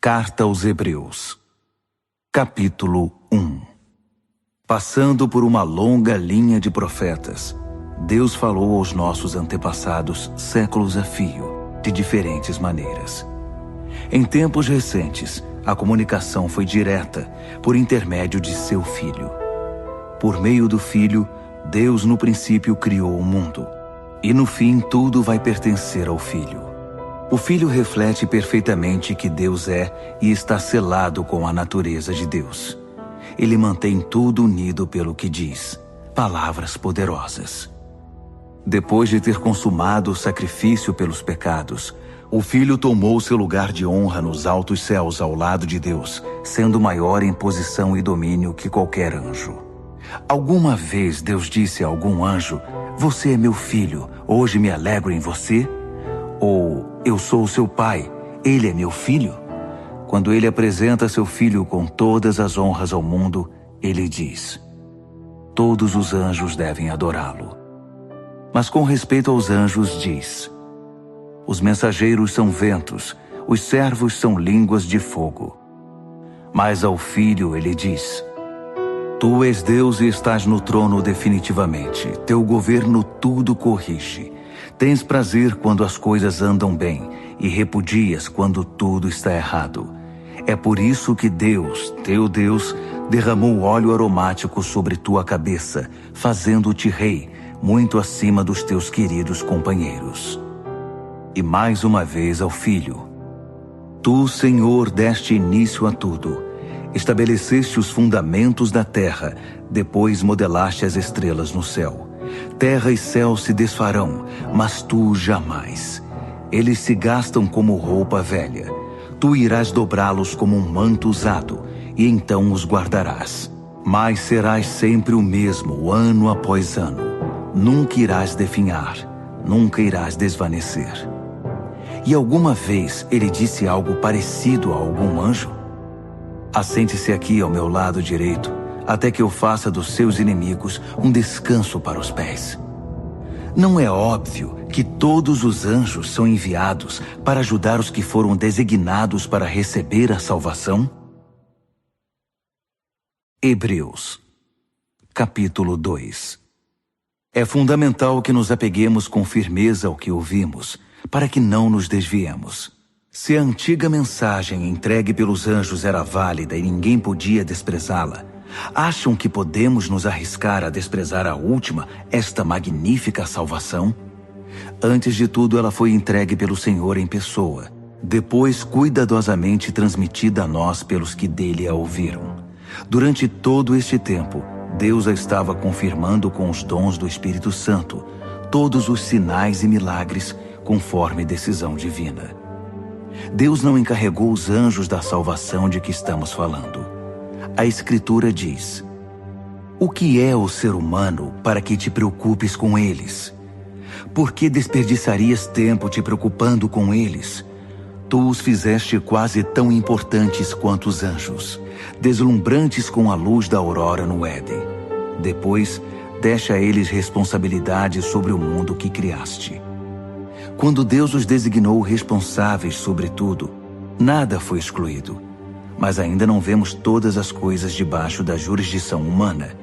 Carta aos Hebreus, capítulo 1. Passando por uma longa linha de profetas, Deus falou aos nossos antepassados séculos a fio, de diferentes maneiras. Em tempos recentes, a comunicação foi direta, por intermédio de seu Filho. Por meio do Filho, Deus no princípio criou o mundo, e no fim tudo vai pertencer ao Filho. O Filho reflete perfeitamente que Deus é e está selado com a natureza de Deus. Ele mantém tudo unido pelo que diz, palavras poderosas. Depois de ter consumado o sacrifício pelos pecados, o Filho tomou seu lugar de honra nos altos céus ao lado de Deus, sendo maior em posição e domínio que qualquer anjo. Alguma vez Deus disse a algum anjo: "Você é meu filho, hoje me alegro em você"? Ou "Eu sou o seu pai, ele é meu filho"? Quando ele apresenta seu filho com todas as honras ao mundo, ele diz: "Todos os anjos devem adorá-lo". Mas com respeito aos anjos diz: "Os mensageiros são ventos, os servos são línguas de fogo". Mas ao filho ele diz: "Tu és Deus e estás no trono definitivamente, teu governo tudo corrige. Tens prazer quando as coisas andam bem e repudias quando tudo está errado. É por isso que Deus, teu Deus, derramou óleo aromático sobre tua cabeça, fazendo-te rei, muito acima dos teus queridos companheiros". E mais uma vez ao Filho: "Tu, Senhor, deste início a tudo. Estabeleceste os fundamentos da terra, depois modelaste as estrelas no céu. Terra e céu se desfarão, mas tu jamais. Eles se gastam como roupa velha. Tu irás dobrá-los como um manto usado, e então os guardarás. Mas serás sempre o mesmo, ano após ano. Nunca irás definhar, nunca irás desvanecer". E alguma vez ele disse algo parecido a algum anjo? "Assente-se aqui ao meu lado direito, até que eu faça dos seus inimigos um descanso para os pés". Não é óbvio que todos os anjos são enviados para ajudar os que foram designados para receber a salvação? Hebreus, capítulo 2. É fundamental que nos apeguemos com firmeza ao que ouvimos, para que não nos desviemos. Se a antiga mensagem entregue pelos anjos era válida e ninguém podia desprezá-la, acham que podemos nos arriscar a desprezar a última, esta magnífica salvação? Antes de tudo, ela foi entregue pelo Senhor em pessoa, depois cuidadosamente transmitida a nós pelos que dele a ouviram. Durante todo este tempo, Deus a estava confirmando com os dons do Espírito Santo, todos os sinais e milagres, conforme decisão divina. Deus não encarregou os anjos da salvação de que estamos falando. A Escritura diz: "O que é o ser humano para que te preocupes com eles? Por que desperdiçarias tempo te preocupando com eles? Tu os fizeste quase tão importantes quanto os anjos, deslumbrantes com a luz da aurora no Éden. Depois, deste a eles responsabilidade sobre o mundo que criaste". Quando Deus os designou responsáveis sobre tudo, nada foi excluído. Mas ainda não vemos todas as coisas debaixo da jurisdição humana.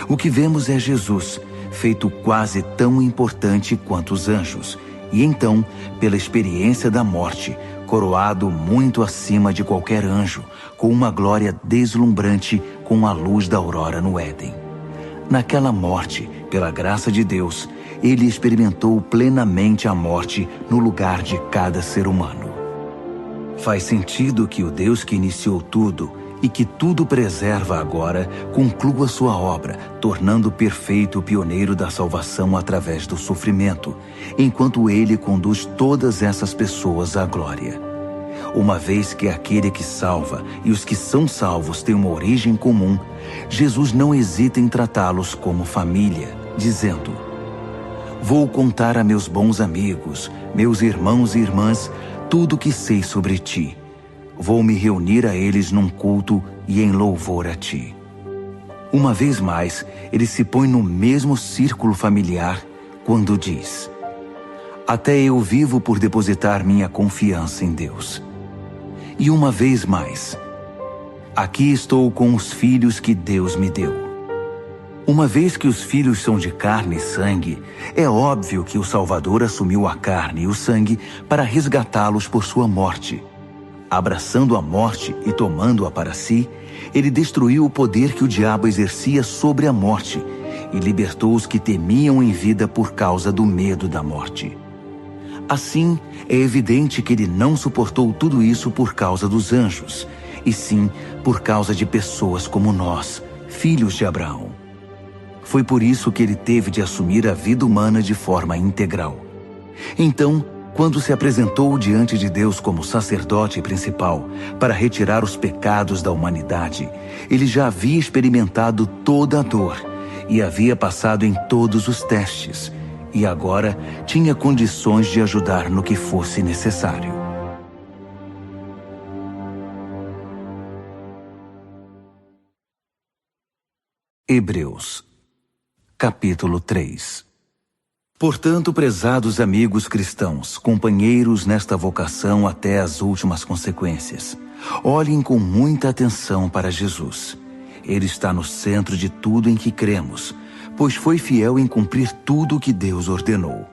O que vemos é Jesus, feito quase tão importante quanto os anjos, e então, pela experiência da morte, coroado muito acima de qualquer anjo, com uma glória deslumbrante com a luz da aurora no Éden. Naquela morte, pela graça de Deus, ele experimentou plenamente a morte no lugar de cada ser humano. Faz sentido que o Deus que iniciou tudo e que tudo preserva agora conclua sua obra, tornando perfeito o pioneiro da salvação através do sofrimento, enquanto ele conduz todas essas pessoas à glória. Uma vez que aquele que salva e os que são salvos têm uma origem comum, Jesus não hesita em tratá-los como família, dizendo: "Vou contar a meus bons amigos, meus irmãos e irmãs, tudo o que sei sobre ti. Vou me reunir a eles num culto e em louvor a ti". Uma vez mais, ele se põe no mesmo círculo familiar quando diz: "Até eu vivo por depositar minha confiança em Deus". E uma vez mais, aqui estou com os filhos que Deus me deu. Uma vez que os filhos são de carne e sangue, é óbvio que o Salvador assumiu a carne e o sangue para resgatá-los por sua morte. Abraçando a morte e tomando-a para si, ele destruiu o poder que o diabo exercia sobre a morte e libertou os que temiam em vida por causa do medo da morte. Assim, é evidente que ele não suportou tudo isso por causa dos anjos, e sim por causa de pessoas como nós, filhos de Abraão. Foi por isso que ele teve de assumir a vida humana de forma integral. Então, quando se apresentou diante de Deus como sacerdote principal para retirar os pecados da humanidade, ele já havia experimentado toda a dor e havia passado em todos os testes, e agora tinha condições de ajudar no que fosse necessário. Hebreus Capítulo 3. Portanto, prezados amigos cristãos, companheiros nesta vocação até as últimas consequências, olhem com muita atenção para Jesus. Ele está no centro de tudo em que cremos, pois foi fiel em cumprir tudo o que Deus ordenou.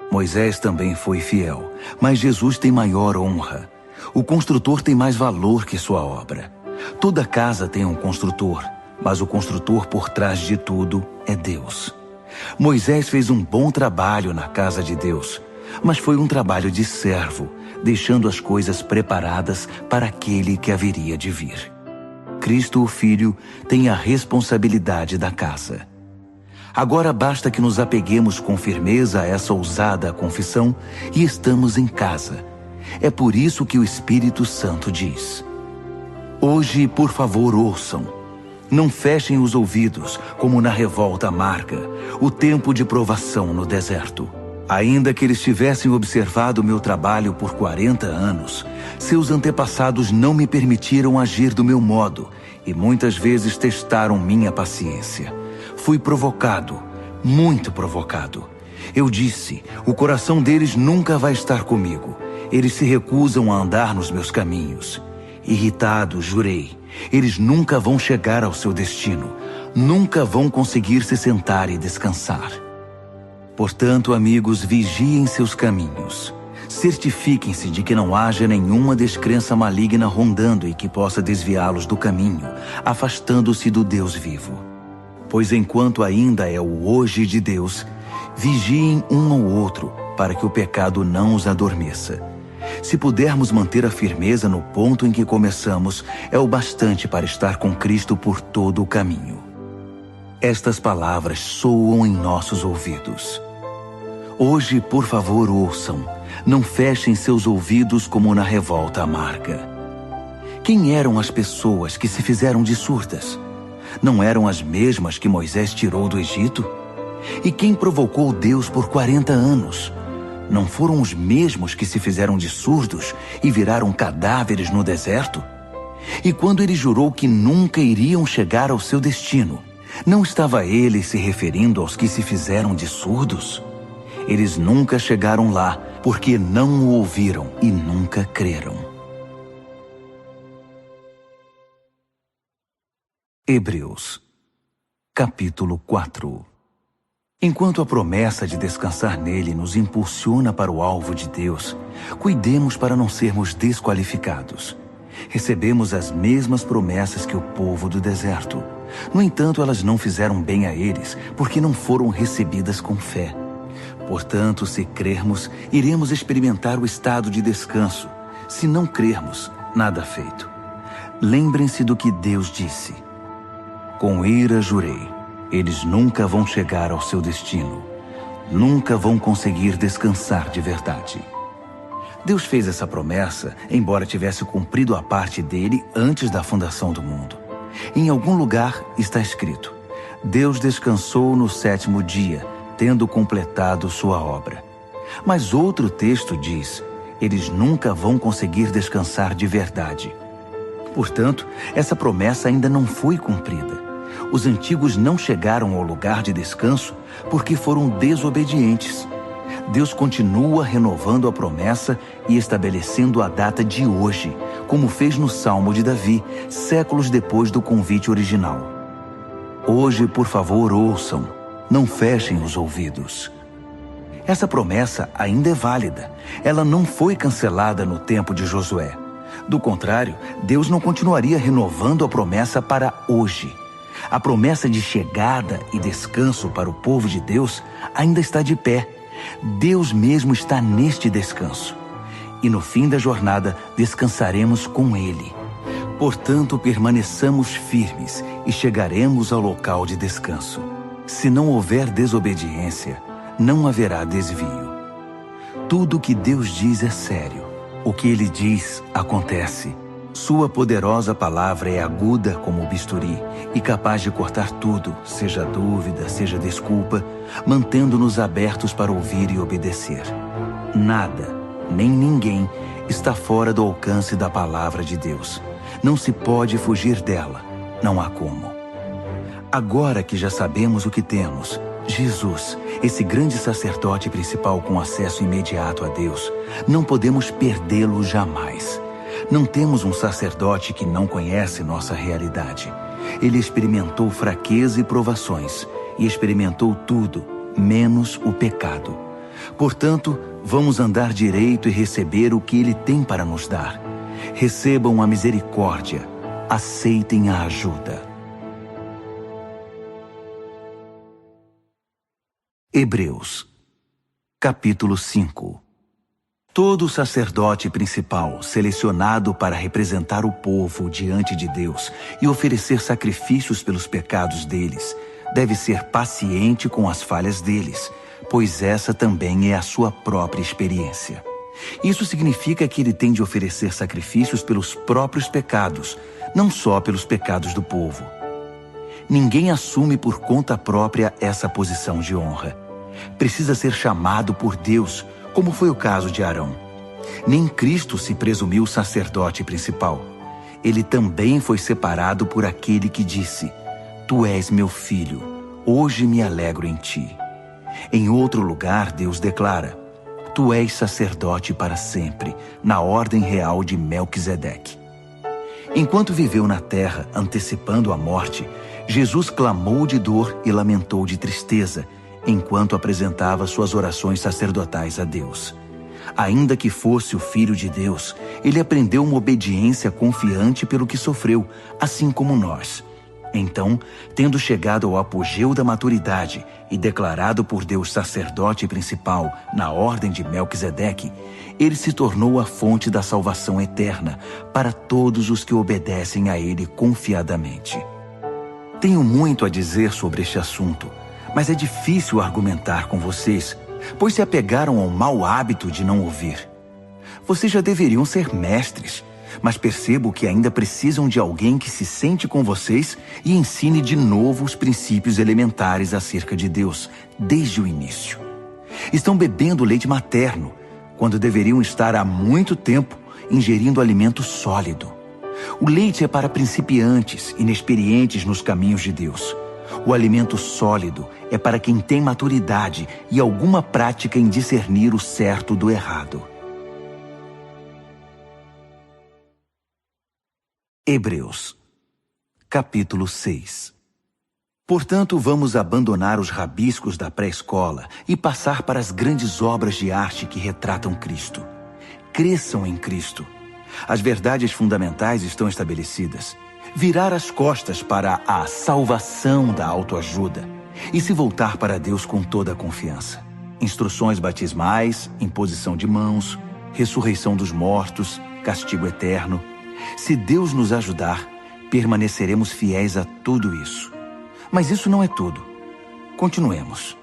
Moisés também foi fiel, mas Jesus tem maior honra. O construtor tem mais valor que sua obra. Toda casa tem um construtor, mas o construtor por trás de tudo é Deus. Moisés fez um bom trabalho na casa de Deus, mas foi um trabalho de servo, deixando as coisas preparadas para aquele que haveria de vir. Cristo, o Filho, tem a responsabilidade da casa. Agora basta que nos apeguemos com firmeza a essa ousada confissão e estamos em casa. É por isso que o Espírito Santo diz: hoje, por favor, ouçam. Não fechem os ouvidos, como na revolta amarga, o tempo de provação no deserto. Ainda que eles tivessem observado meu trabalho por 40 anos, seus antepassados não me permitiram agir do meu modo e muitas vezes testaram minha paciência. Fui provocado, muito provocado. Eu disse, o coração deles nunca vai estar comigo. Eles se recusam a andar nos meus caminhos. Irritado, jurei, eles nunca vão chegar ao seu destino, nunca vão conseguir se sentar e descansar. Portanto, amigos, vigiem seus caminhos. Certifiquem-se de que não haja nenhuma descrença maligna rondando e que possa desviá-los do caminho, afastando-se do Deus vivo. Pois enquanto ainda é o hoje de Deus, vigiem um ao outro, para que o pecado não os adormeça. Se pudermos manter a firmeza no ponto em que começamos, é o bastante para estar com Cristo por todo o caminho. Estas palavras soam em nossos ouvidos. Hoje, por favor, ouçam. Não fechem seus ouvidos como na revolta amarga. Quem eram as pessoas que se fizeram de surdas? Não eram as mesmas que Moisés tirou do Egito? E quem provocou Deus por 40 anos? Não foram os mesmos que se fizeram de surdos e viraram cadáveres no deserto? E quando ele jurou que nunca iriam chegar ao seu destino, não estava ele se referindo aos que se fizeram de surdos? Eles nunca chegaram lá, porque não o ouviram e nunca creram. Hebreus, capítulo 4. Enquanto a promessa de descansar nele nos impulsiona para o alvo de Deus, cuidemos para não sermos desqualificados. Recebemos as mesmas promessas que o povo do deserto. No entanto, elas não fizeram bem a eles, porque não foram recebidas com fé. Portanto, se crermos, iremos experimentar o estado de descanso. Se não crermos, nada feito. Lembrem-se do que Deus disse. Com ira jurei. Eles nunca vão chegar ao seu destino. Nunca vão conseguir descansar de verdade. Deus fez essa promessa, embora tivesse cumprido a parte dele antes da fundação do mundo. Em algum lugar está escrito: Deus descansou no 7º dia, tendo completado sua obra. Mas outro texto diz: eles nunca vão conseguir descansar de verdade. Portanto, essa promessa ainda não foi cumprida. Os antigos não chegaram ao lugar de descanso porque foram desobedientes. Deus continua renovando a promessa e estabelecendo a data de hoje, como fez no Salmo de Davi, séculos depois do convite original. Hoje, por favor, ouçam, não fechem os ouvidos. Essa promessa ainda é válida. Ela não foi cancelada no tempo de Josué. Do contrário, Deus não continuaria renovando a promessa para hoje. A promessa de chegada e descanso para o povo de Deus ainda está de pé. Deus mesmo está neste descanso. E no fim da jornada, descansaremos com Ele. Portanto, permaneçamos firmes e chegaremos ao local de descanso. Se não houver desobediência, não haverá desvio. Tudo o que Deus diz é sério. O que Ele diz, acontece. Sua poderosa palavra é aguda como o bisturi e capaz de cortar tudo, seja dúvida, seja desculpa, mantendo-nos abertos para ouvir e obedecer. Nada, nem ninguém, está fora do alcance da palavra de Deus. Não se pode fugir dela, não há como. Agora que já sabemos o que temos, Jesus, esse grande sacerdote principal com acesso imediato a Deus, não podemos perdê-lo jamais. Não temos um sacerdote que não conhece nossa realidade. Ele experimentou fraqueza e provações, e experimentou tudo, menos o pecado. Portanto, vamos andar direito e receber o que Ele tem para nos dar. Recebam a misericórdia, aceitem a ajuda. Hebreus, capítulo 5. Todo sacerdote principal, selecionado para representar o povo diante de Deus e oferecer sacrifícios pelos pecados deles, deve ser paciente com as falhas deles, pois essa também é a sua própria experiência. Isso significa que ele tem de oferecer sacrifícios pelos próprios pecados, não só pelos pecados do povo. Ninguém assume por conta própria essa posição de honra. Precisa ser chamado por Deus, como foi o caso de Arão. Nem Cristo se presumiu sacerdote principal. Ele também foi separado por aquele que disse: Tu és meu filho, hoje me alegro em ti. Em outro lugar, Deus declara: Tu és sacerdote para sempre, na ordem real de Melquisedeque. Enquanto viveu na terra, antecipando a morte, Jesus clamou de dor e lamentou de tristeza, enquanto apresentava suas orações sacerdotais a Deus. Ainda que fosse o Filho de Deus, ele aprendeu uma obediência confiante pelo que sofreu, assim como nós. Então, tendo chegado ao apogeu da maturidade e declarado por Deus sacerdote principal na ordem de Melquisedeque, ele se tornou a fonte da salvação eterna para todos os que obedecem a ele confiadamente. Tenho muito a dizer sobre este assunto, mas é difícil argumentar com vocês, pois se apegaram ao mau hábito de não ouvir. Vocês já deveriam ser mestres, mas percebo que ainda precisam de alguém que se sente com vocês e ensine de novo os princípios elementares acerca de Deus, desde o início. Estão bebendo leite materno, quando deveriam estar há muito tempo ingerindo alimento sólido. O leite é para principiantes, inexperientes nos caminhos de Deus. O alimento sólido é para quem tem maturidade e alguma prática em discernir o certo do errado. Hebreus, capítulo 6. Portanto, vamos abandonar os rabiscos da pré-escola e passar para as grandes obras de arte que retratam Cristo. Cresçam em Cristo. As verdades fundamentais estão estabelecidas. Virar as costas para a salvação da autoajuda e se voltar para Deus com toda a confiança. Instruções batismais, imposição de mãos, ressurreição dos mortos, castigo eterno. Se Deus nos ajudar, permaneceremos fiéis a tudo isso. Mas isso não é tudo. Continuemos.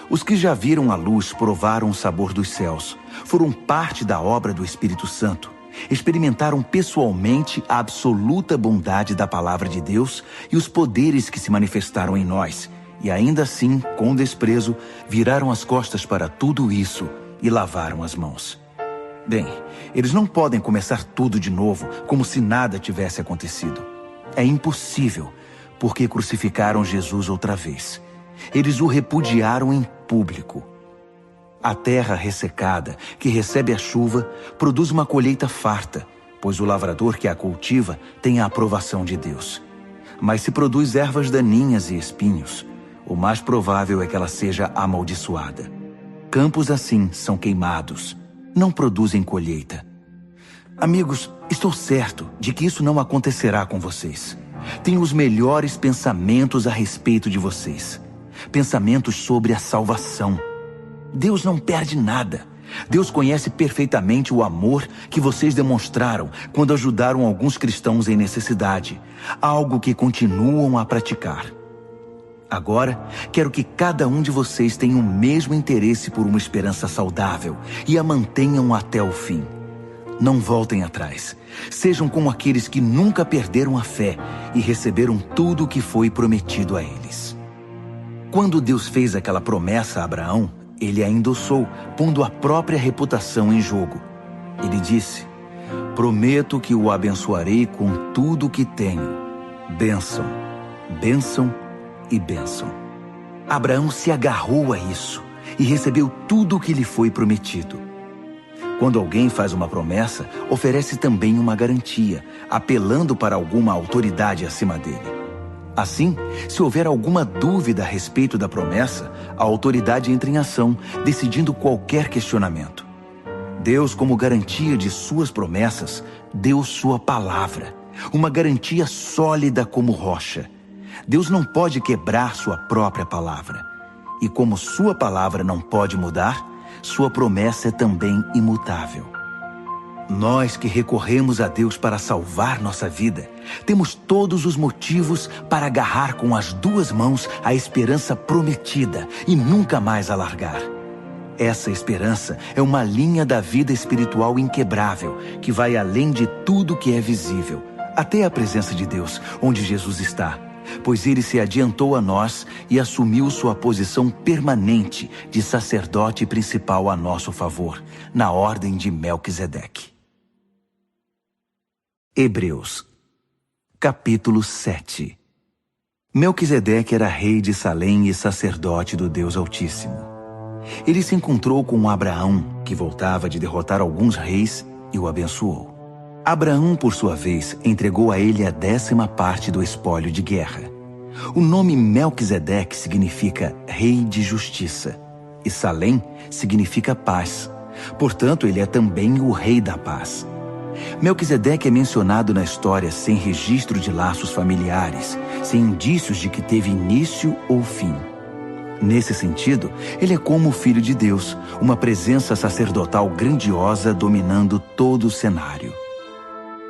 Os que já viram a luz provaram o sabor dos céus, foram parte da obra do Espírito Santo, experimentaram pessoalmente a absoluta bondade da palavra de Deus e os poderes que se manifestaram em nós, e ainda assim, com desprezo, viraram as costas para tudo isso e lavaram as mãos. Bem, eles não podem começar tudo de novo, como se nada tivesse acontecido. É impossível, porque crucificaram Jesus outra vez. Eles o repudiaram em público. A terra ressecada, que recebe a chuva, produz uma colheita farta, pois o lavrador que a cultiva tem a aprovação de Deus. Mas se produz ervas daninhas e espinhos, o mais provável é que ela seja amaldiçoada. Campos assim são queimados, não produzem colheita. Amigos, estou certo de que isso não acontecerá com vocês. Tenho os melhores pensamentos a respeito de vocês. Pensamentos sobre a salvação. Deus não perde nada. Deus conhece perfeitamente o amor que vocês demonstraram quando ajudaram alguns cristãos em necessidade, algo que continuam a praticar. Agora, quero que cada um de vocês tenha o mesmo interesse por uma esperança saudável e a mantenham até o fim. Não voltem atrás. Sejam como aqueles que nunca perderam a fé e receberam tudo o que foi prometido a eles. Quando Deus fez aquela promessa a Abraão, ele a endossou, pondo a própria reputação em jogo. Ele disse: prometo que o abençoarei com tudo o que tenho. Bênção, bênção e bênção. Abraão se agarrou a isso e recebeu tudo o que lhe foi prometido. Quando alguém faz uma promessa, oferece também uma garantia, apelando para alguma autoridade acima dele. Assim, se houver alguma dúvida a respeito da promessa, a autoridade entra em ação, decidindo qualquer questionamento. Deus, como garantia de suas promessas, deu sua palavra, uma garantia sólida como rocha. Deus não pode quebrar sua própria palavra. E como sua palavra não pode mudar, sua promessa é também imutável. Nós que recorremos a Deus para salvar nossa vida, temos todos os motivos para agarrar com as duas mãos a esperança prometida e nunca mais a largar. Essa esperança é uma linha da vida espiritual inquebrável, que vai além de tudo que é visível, até a presença de Deus, onde Jesus está, pois ele se adiantou a nós e assumiu sua posição permanente de sacerdote principal a nosso favor, na ordem de Melquisedeque. Hebreus, capítulo 7. Melquisedeque era rei de Salém e sacerdote do Deus Altíssimo. Ele se encontrou com Abraão, que voltava de derrotar alguns reis, e o abençoou. Abraão, por sua vez, entregou a ele a 10ª parte do espólio de guerra. O nome Melquisedeque significa rei de justiça, e Salém significa paz. Portanto, ele é também o rei da paz. Melquisedeque é mencionado na história sem registro de laços familiares, sem indícios de que teve início ou fim. Nesse sentido, ele é como o Filho de Deus, uma presença sacerdotal grandiosa dominando todo o cenário.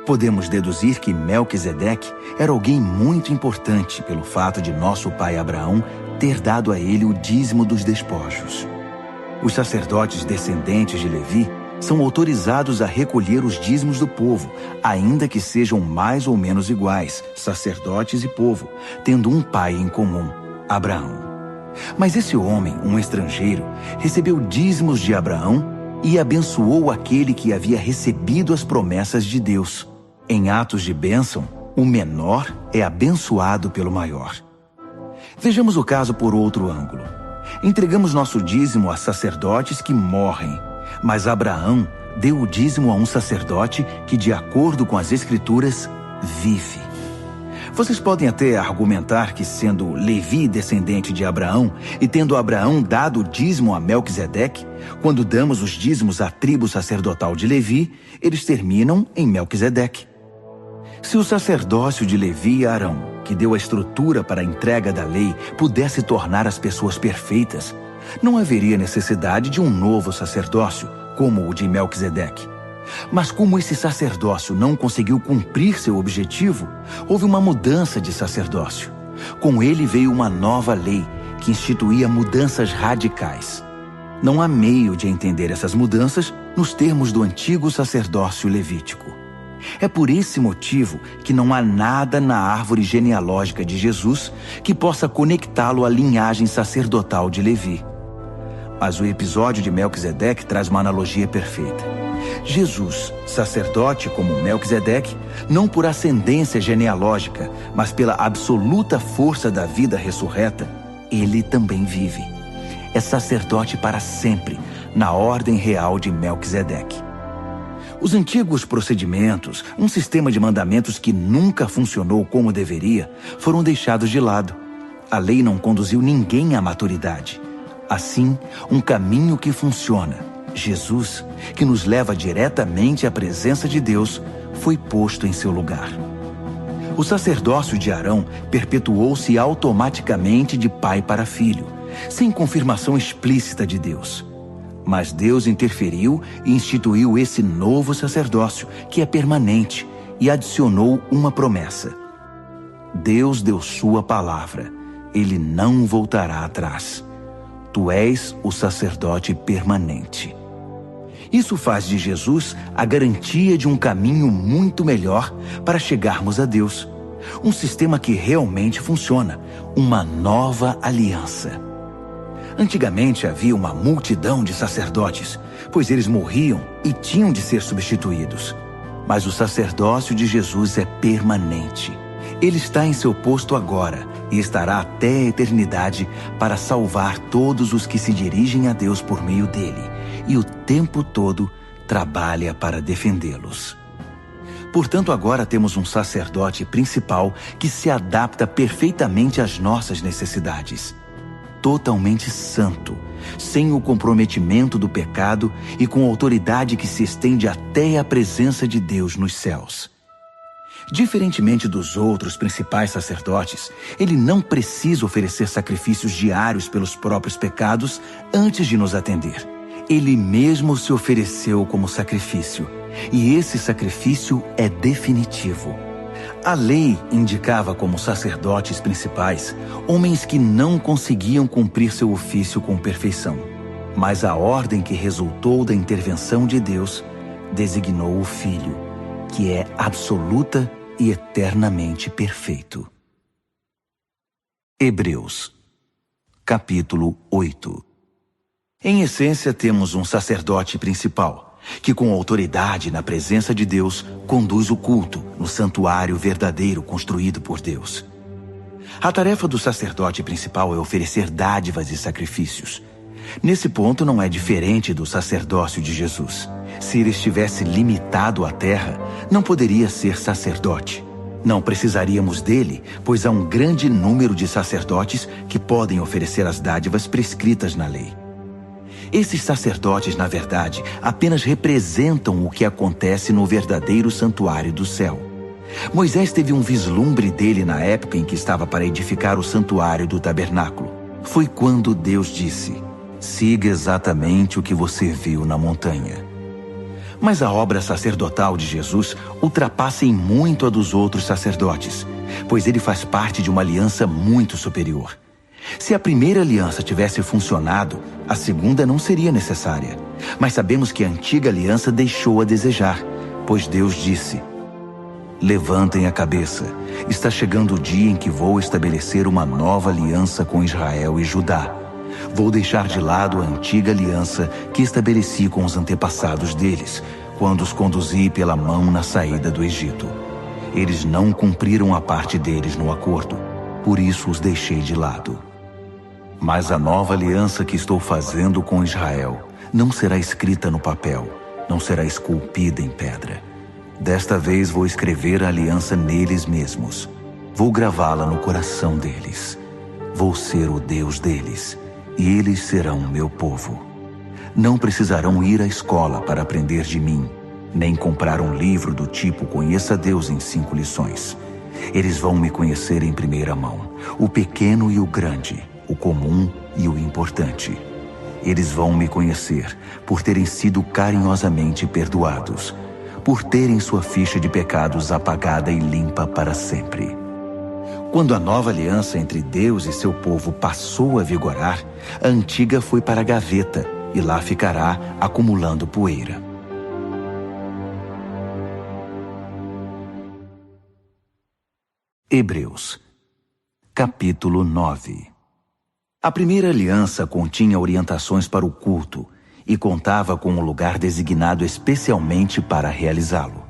Podemos deduzir que Melquisedeque era alguém muito importante pelo fato de nosso pai Abraão ter dado a ele o dízimo dos despojos. Os sacerdotes descendentes de Levi são autorizados a recolher os dízimos do povo, ainda que sejam mais ou menos iguais, sacerdotes e povo, tendo um pai em comum, Abraão. Mas esse homem, um estrangeiro, recebeu dízimos de Abraão e abençoou aquele que havia recebido as promessas de Deus. Em atos de bênção, o menor é abençoado pelo maior. Vejamos o caso por outro ângulo. Entregamos nosso dízimo a sacerdotes que morrem, mas Abraão deu o dízimo a um sacerdote que, de acordo com as Escrituras, vive. Vocês podem até argumentar que, sendo Levi descendente de Abraão e tendo Abraão dado o dízimo a Melquisedeque, quando damos os dízimos à tribo sacerdotal de Levi, eles terminam em Melquisedeque. Se o sacerdócio de Levi e Arão, que deu a estrutura para a entrega da lei, pudesse tornar as pessoas perfeitas, não haveria necessidade de um novo sacerdócio, como o de Melquisedeque. Mas como esse sacerdócio não conseguiu cumprir seu objetivo, houve uma mudança de sacerdócio. Com ele veio uma nova lei, que instituía mudanças radicais. Não há meio de entender essas mudanças nos termos do antigo sacerdócio levítico. É por esse motivo que não há nada na árvore genealógica de Jesus que possa conectá-lo à linhagem sacerdotal de Levi. Mas o episódio de Melquisedeque traz uma analogia perfeita. Jesus, sacerdote como Melquisedeque, não por ascendência genealógica, mas pela absoluta força da vida ressurreta, ele também vive. É sacerdote para sempre, na ordem real de Melquisedeque. Os antigos procedimentos, um sistema de mandamentos que nunca funcionou como deveria, foram deixados de lado. A lei não conduziu ninguém à maturidade. Assim, um caminho que funciona, Jesus, que nos leva diretamente à presença de Deus, foi posto em seu lugar. O sacerdócio de Arão perpetuou-se automaticamente de pai para filho, sem confirmação explícita de Deus. Mas Deus interferiu e instituiu esse novo sacerdócio, que é permanente, e adicionou uma promessa. Deus deu sua palavra, ele não voltará atrás. Tu és o sacerdote permanente. Isso faz de Jesus a garantia de um caminho muito melhor para chegarmos a Deus. Um sistema que realmente funciona, uma nova aliança. Antigamente havia uma multidão de sacerdotes, pois eles morriam e tinham de ser substituídos. Mas o sacerdócio de Jesus é permanente. Ele está em seu posto agora e estará até a eternidade para salvar todos os que se dirigem a Deus por meio dele, e o tempo todo trabalha para defendê-los. Portanto, agora temos um sacerdote principal que se adapta perfeitamente às nossas necessidades. Totalmente santo, sem o comprometimento do pecado e com autoridade que se estende até a presença de Deus nos céus. Diferentemente dos outros principais sacerdotes, ele não precisa oferecer sacrifícios diários pelos próprios pecados antes de nos atender. Ele mesmo se ofereceu como sacrifício, e esse sacrifício é definitivo. A lei indicava como sacerdotes principais homens que não conseguiam cumprir seu ofício com perfeição. Mas a ordem que resultou da intervenção de Deus designou o Filho, que é absoluta e eternamente perfeito. Hebreus, capítulo 8. Em essência, temos um sacerdote principal, que com autoridade na presença de Deus, conduz o culto no santuário verdadeiro construído por Deus. A tarefa do sacerdote principal é oferecer dádivas e sacrifícios. Nesse ponto não é diferente do sacerdócio de Jesus. Se ele estivesse limitado à terra, não poderia ser sacerdote. Não precisaríamos dele, pois há um grande número de sacerdotes que podem oferecer as dádivas prescritas na lei. Esses sacerdotes, na verdade, apenas representam o que acontece no verdadeiro santuário do céu. Moisés teve um vislumbre dele na época em que estava para edificar o santuário do tabernáculo. Foi quando Deus disse: siga exatamente o que você viu na montanha. Mas a obra sacerdotal de Jesus ultrapassa em muito a dos outros sacerdotes, pois ele faz parte de uma aliança muito superior. Se a primeira aliança tivesse funcionado, a segunda não seria necessária. Mas sabemos que a antiga aliança deixou a desejar, pois Deus disse: levantem a cabeça, está chegando o dia em que vou estabelecer uma nova aliança com Israel e Judá. Vou deixar de lado a antiga aliança que estabeleci com os antepassados deles, quando os conduzi pela mão na saída do Egito. Eles não cumpriram a parte deles no acordo, por isso os deixei de lado. Mas a nova aliança que estou fazendo com Israel não será escrita no papel, não será esculpida em pedra. Desta vez vou escrever a aliança neles mesmos. Vou gravá-la no coração deles. Vou ser o Deus deles, e eles serão o meu povo. Não precisarão ir à escola para aprender de mim, nem comprar um livro do tipo Conheça Deus em 5 lições. Eles vão me conhecer em primeira mão, o pequeno e o grande, o comum e o importante. Eles vão me conhecer por terem sido carinhosamente perdoados, por terem sua ficha de pecados apagada e limpa para sempre. Quando a nova aliança entre Deus e seu povo passou a vigorar, a antiga foi para a gaveta e lá ficará acumulando poeira. Hebreus, capítulo 9. A primeira aliança continha orientações para o culto e contava com um lugar designado especialmente para realizá-lo.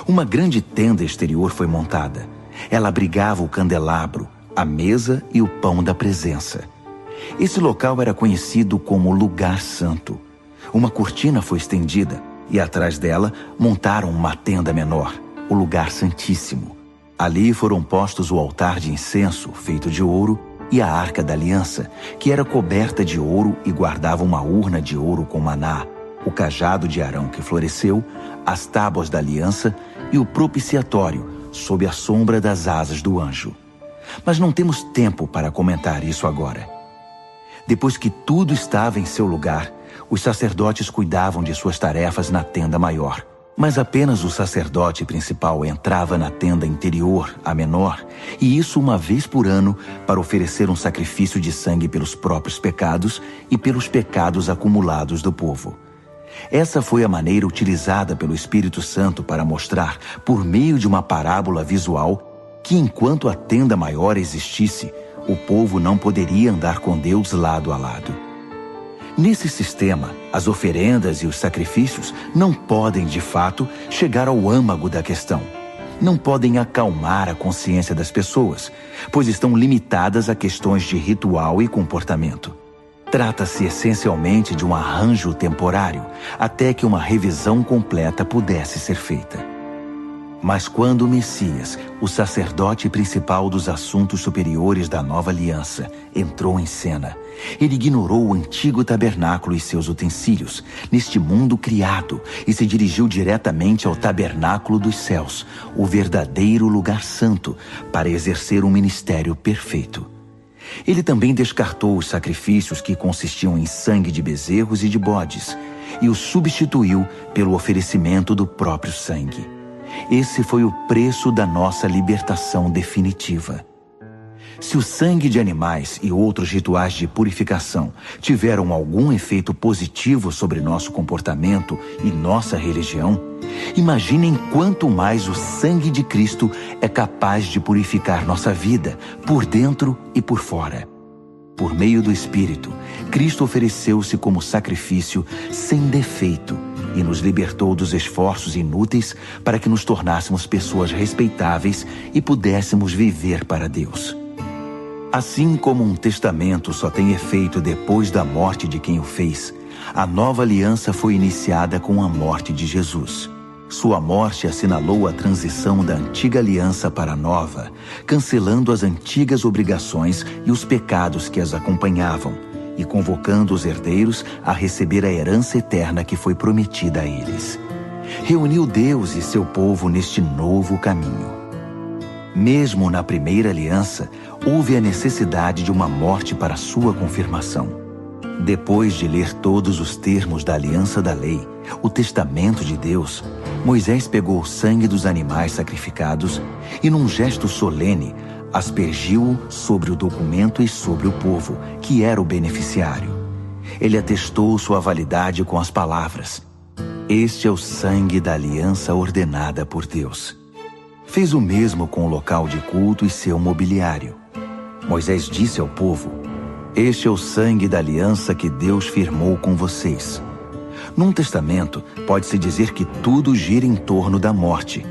Uma grande tenda exterior foi montada. Ela abrigava o candelabro, a mesa e o pão da presença. Esse local era conhecido como Lugar Santo. Uma cortina foi estendida e atrás dela montaram uma tenda menor, o lugar santíssimo. Ali foram postos o altar de incenso, feito de ouro, e a arca da aliança, que era coberta de ouro e guardava uma urna de ouro com maná, o cajado de Arão que floresceu, as tábuas da aliança e o propiciatório, sob a sombra das asas do anjo. Mas não temos tempo para comentar isso agora. Depois que tudo estava em seu lugar, os sacerdotes cuidavam de suas tarefas na tenda maior. Mas apenas o sacerdote principal entrava na tenda interior, a menor, e isso uma vez por ano, para oferecer um sacrifício de sangue pelos próprios pecados e pelos pecados acumulados do povo. Essa foi a maneira utilizada pelo Espírito Santo para mostrar, por meio de uma parábola visual, que enquanto a tenda maior existisse, o povo não poderia andar com Deus lado a lado. Nesse sistema, as oferendas e os sacrifícios não podem, de fato, chegar ao âmago da questão. Não podem acalmar a consciência das pessoas, pois estão limitadas a questões de ritual e comportamento. Trata-se essencialmente de um arranjo temporário, até que uma revisão completa pudesse ser feita. Mas quando o Messias, o sacerdote principal dos assuntos superiores da nova aliança, entrou em cena, ele ignorou o antigo tabernáculo e seus utensílios, neste mundo criado, e se dirigiu diretamente ao tabernáculo dos céus, o verdadeiro lugar santo, para exercer um ministério perfeito. Ele também descartou os sacrifícios que consistiam em sangue de bezerros e de bodes, e os substituiu pelo oferecimento do próprio sangue. Esse foi o preço da nossa libertação definitiva. Se o sangue de animais e outros rituais de purificação tiveram algum efeito positivo sobre nosso comportamento e nossa religião, imaginem quanto mais o sangue de Cristo é capaz de purificar nossa vida, por dentro e por fora. Por meio do Espírito, Cristo ofereceu-se como sacrifício sem defeito e nos libertou dos esforços inúteis para que nos tornássemos pessoas respeitáveis e pudéssemos viver para Deus. Assim como um testamento só tem efeito depois da morte de quem o fez, a nova aliança foi iniciada com a morte de Jesus. Sua morte assinalou a transição da antiga aliança para a nova, cancelando as antigas obrigações e os pecados que as acompanhavam, e convocando os herdeiros a receber a herança eterna que foi prometida a eles. Reuniu Deus e seu povo neste novo caminho. Mesmo na primeira aliança, houve a necessidade de uma morte para sua confirmação. Depois de ler todos os termos da aliança da lei, o testamento de Deus, Moisés pegou o sangue dos animais sacrificados e, num gesto solene, aspergiu-o sobre o documento e sobre o povo, que era o beneficiário. Ele atestou sua validade com as palavras: "Este é o sangue da aliança ordenada por Deus." Fez o mesmo com o local de culto e seu mobiliário. Moisés disse ao povo: "Este é o sangue da aliança que Deus firmou com vocês." Num testamento, pode-se dizer que tudo gira em torno da morte.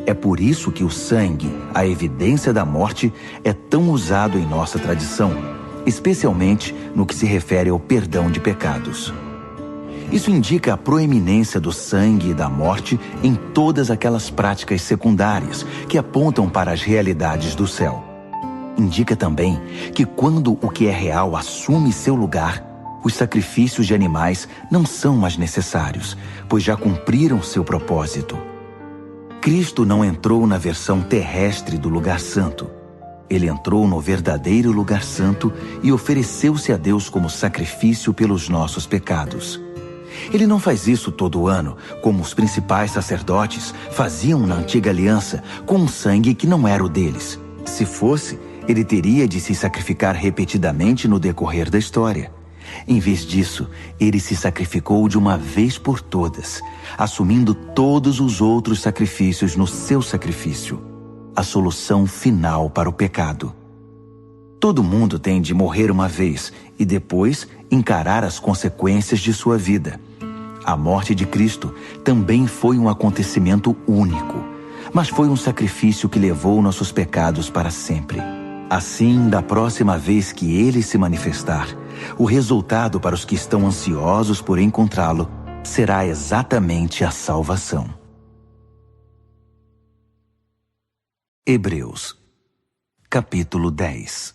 É por isso que o sangue, a evidência da morte, é tão usado em nossa tradição, especialmente no que se refere ao perdão de pecados. Isso indica a proeminência do sangue e da morte em todas aquelas práticas secundárias que apontam para as realidades do céu. Indica também que quando o que é real assume seu lugar, os sacrifícios de animais não são mais necessários, pois já cumpriram seu propósito. Cristo não entrou na versão terrestre do lugar santo. Ele entrou no verdadeiro lugar santo e ofereceu-se a Deus como sacrifício pelos nossos pecados. Ele não faz isso todo ano, como os principais sacerdotes faziam na antiga aliança, com um sangue que não era o deles. Se fosse, ele teria de se sacrificar repetidamente no decorrer da história. Em vez disso, ele se sacrificou de uma vez por todas, assumindo todos os outros sacrifícios no seu sacrifício, a solução final para o pecado. Todo mundo tem de morrer uma vez e depois encarar as consequências de sua vida. A morte de Cristo também foi um acontecimento único, mas foi um sacrifício que levou nossos pecados para sempre. Assim, da próxima vez que ele se manifestar, O resultado para os que estão ansiosos por encontrá-lo será exatamente a salvação. Hebreus, capítulo 10.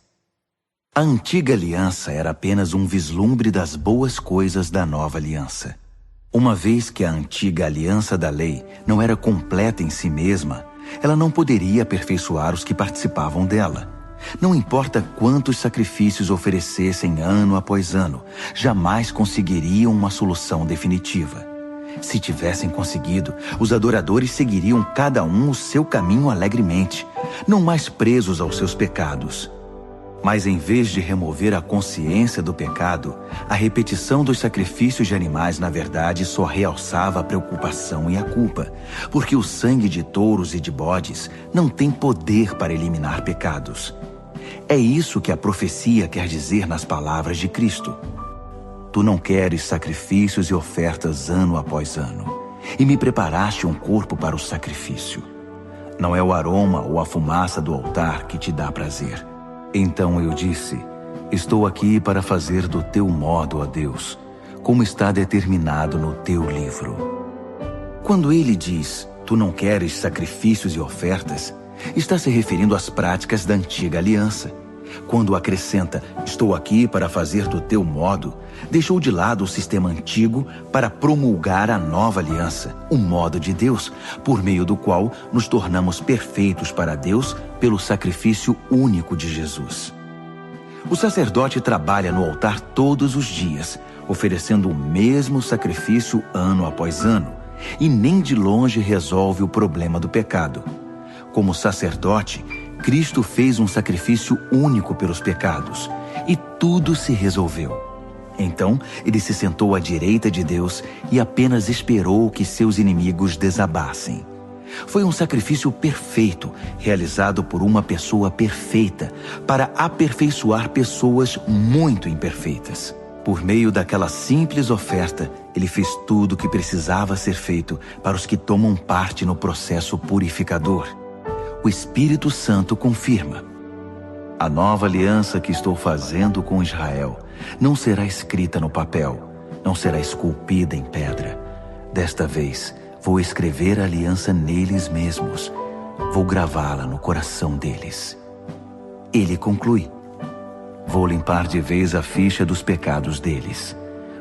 A antiga aliança era apenas um vislumbre das boas coisas da nova aliança. Uma vez que a antiga aliança da lei não era completa em si mesma, ela não poderia aperfeiçoar os que participavam dela. Não importa quantos sacrifícios oferecessem ano após ano, jamais conseguiriam uma solução definitiva. Se tivessem conseguido, os adoradores seguiriam cada um o seu caminho alegremente, não mais presos aos seus pecados. Mas em vez de remover a consciência do pecado, a repetição dos sacrifícios de animais na verdade só realçava a preocupação e a culpa, porque o sangue de touros e de bodes não tem poder para eliminar pecados. É isso que a profecia quer dizer nas palavras de Cristo. Tu não queres sacrifícios e ofertas ano após ano, e me preparaste um corpo para o sacrifício. Não é o aroma ou a fumaça do altar que te dá prazer. Então eu disse, estou aqui para fazer do teu modo, ó Deus, como está determinado no teu livro. Quando ele diz, tu não queres sacrifícios e ofertas, está se referindo às práticas da antiga aliança. Quando acrescenta, estou aqui para fazer do teu modo, deixou de lado o sistema antigo para promulgar a nova aliança, o modo de Deus, por meio do qual nos tornamos perfeitos para Deus pelo sacrifício único de Jesus. O sacerdote trabalha no altar todos os dias, oferecendo o mesmo sacrifício ano após ano, e nem de longe resolve o problema do pecado. Como sacerdote, Cristo fez um sacrifício único pelos pecados, e tudo se resolveu. Então, ele se sentou à direita de Deus e apenas esperou que seus inimigos desabassem. Foi um sacrifício perfeito, realizado por uma pessoa perfeita, para aperfeiçoar pessoas muito imperfeitas. Por meio daquela simples oferta, ele fez tudo o que precisava ser feito para os que tomam parte no processo purificador. O Espírito Santo confirma. A nova aliança que estou fazendo com Israel não será escrita no papel, não será esculpida em pedra. Desta vez, vou escrever a aliança neles mesmos. Vou gravá-la no coração deles. Ele conclui. Vou limpar de vez a ficha dos pecados deles.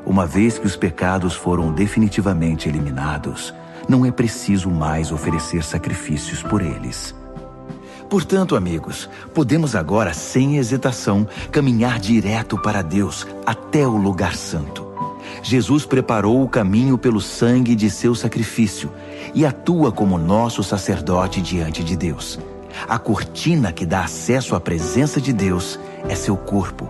Uma vez que os pecados foram definitivamente eliminados, não é preciso mais oferecer sacrifícios por eles. Portanto, amigos, podemos agora, sem hesitação, caminhar direto para Deus, até o lugar santo. Jesus preparou o caminho pelo sangue de seu sacrifício e atua como nosso sacerdote diante de Deus. A cortina que dá acesso à presença de Deus é seu corpo.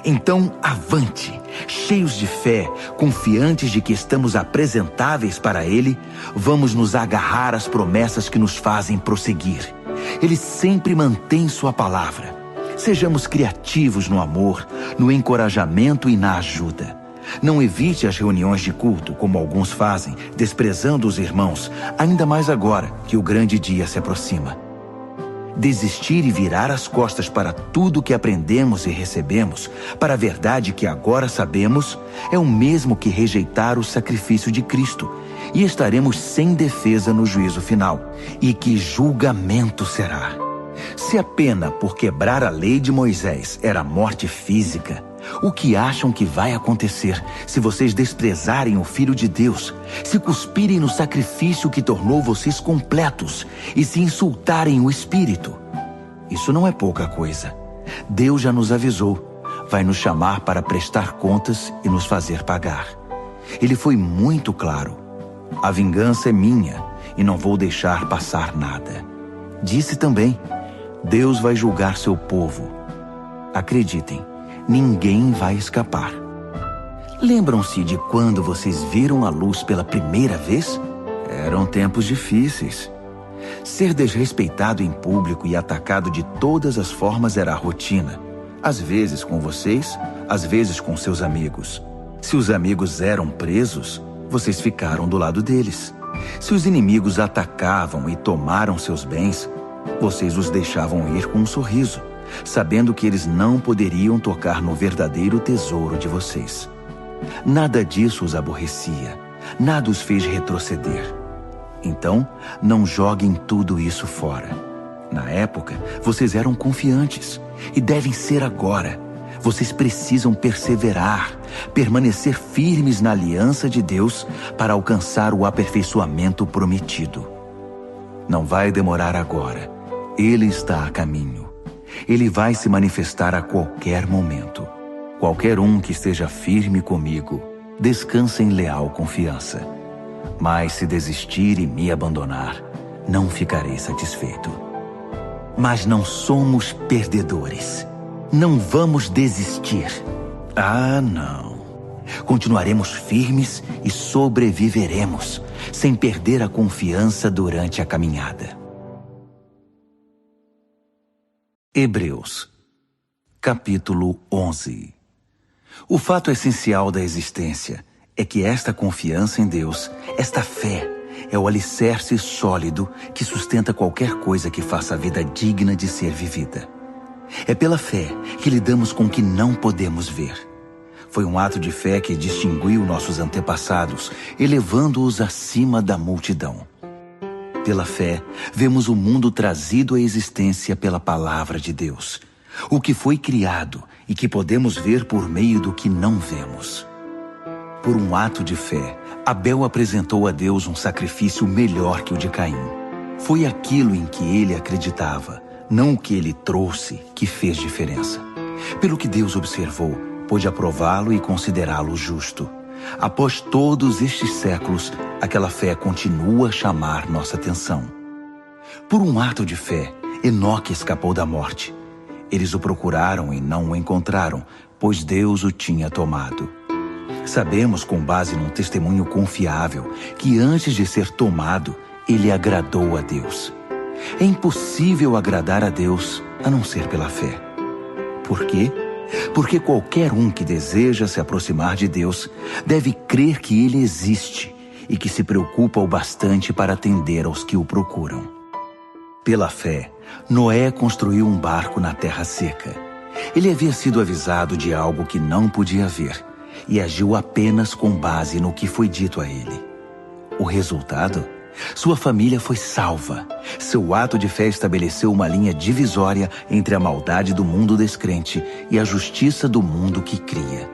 Então, avante, cheios de fé, confiantes de que estamos apresentáveis para Ele, vamos nos agarrar às promessas que nos fazem prosseguir. Ele sempre mantém sua palavra. Sejamos criativos no amor, no encorajamento e na ajuda. Não evite as reuniões de culto, como alguns fazem, desprezando os irmãos, ainda mais agora que o grande dia se aproxima. Desistir e virar as costas para tudo que aprendemos e recebemos, para a verdade que agora sabemos, é o mesmo que rejeitar o sacrifício de Cristo, e estaremos sem defesa no juízo final. E que julgamento será! Se a pena por quebrar a lei de Moisés era morte física, o que acham que vai acontecer se vocês desprezarem o Filho de Deus, se cuspirem no sacrifício que tornou vocês completos e se insultarem o Espírito? Isso não é pouca coisa. Deus já nos avisou. Vai nos chamar para prestar contas e nos fazer pagar. Ele foi muito claro. A vingança é minha e não vou deixar passar nada. Disse também, Deus vai julgar seu povo. Acreditem, ninguém vai escapar. Lembram-se de quando vocês viram a luz pela primeira vez? Eram tempos difíceis. Ser desrespeitado em público e atacado de todas as formas era a rotina. Às vezes com vocês, às vezes com seus amigos. Se os amigos eram presos, vocês ficaram do lado deles. Se os inimigos atacavam e tomaram seus bens, vocês os deixavam ir com um sorriso, sabendo que eles não poderiam tocar no verdadeiro tesouro de vocês. Nada disso os aborrecia, nada os fez retroceder. Então, não joguem tudo isso fora. Na época, vocês eram confiantes, e devem ser agora. Vocês precisam perseverar, permanecer firmes na aliança de Deus para alcançar o aperfeiçoamento prometido. Não vai demorar agora. Ele está a caminho. Ele vai se manifestar a qualquer momento. Qualquer um que esteja firme comigo, descansa em leal confiança. Mas se desistir e me abandonar, não ficarei satisfeito. Mas não somos perdedores. Não vamos desistir. Ah, não. Continuaremos firmes e sobreviveremos, sem perder a confiança durante a caminhada. Hebreus, capítulo 11. O fato essencial da existência é que esta confiança em Deus, esta fé, é o alicerce sólido que sustenta qualquer coisa que faça a vida digna de ser vivida. É pela fé que lidamos com o que não podemos ver. Foi um ato de fé que distinguiu nossos antepassados, elevando-os acima da multidão. Pela fé, vemos o mundo trazido à existência pela palavra de Deus, o que foi criado e que podemos ver por meio do que não vemos. Por um ato de fé, Abel apresentou a Deus um sacrifício melhor que o de Caim. Foi aquilo em que ele acreditava, não o que ele trouxe, que fez diferença. Pelo que Deus observou, pôde aprová-lo e considerá-lo justo. Após todos estes séculos, aquela fé continua a chamar nossa atenção. Por um ato de fé, Enoque escapou da morte. Eles o procuraram e não o encontraram, pois Deus o tinha tomado. Sabemos, com base num testemunho confiável, que antes de ser tomado, ele agradou a Deus. É impossível agradar a Deus a não ser pela fé. Por quê? Porque qualquer um que deseja se aproximar de Deus deve crer que Ele existe e que se preocupa o bastante para atender aos que o procuram. Pela fé, Noé construiu um barco na terra seca. Ele havia sido avisado de algo que não podia ver e agiu apenas com base no que foi dito a ele. O resultado? Sua família foi salva. Seu ato de fé estabeleceu uma linha divisória entre a maldade do mundo descrente e a justiça do mundo que cria.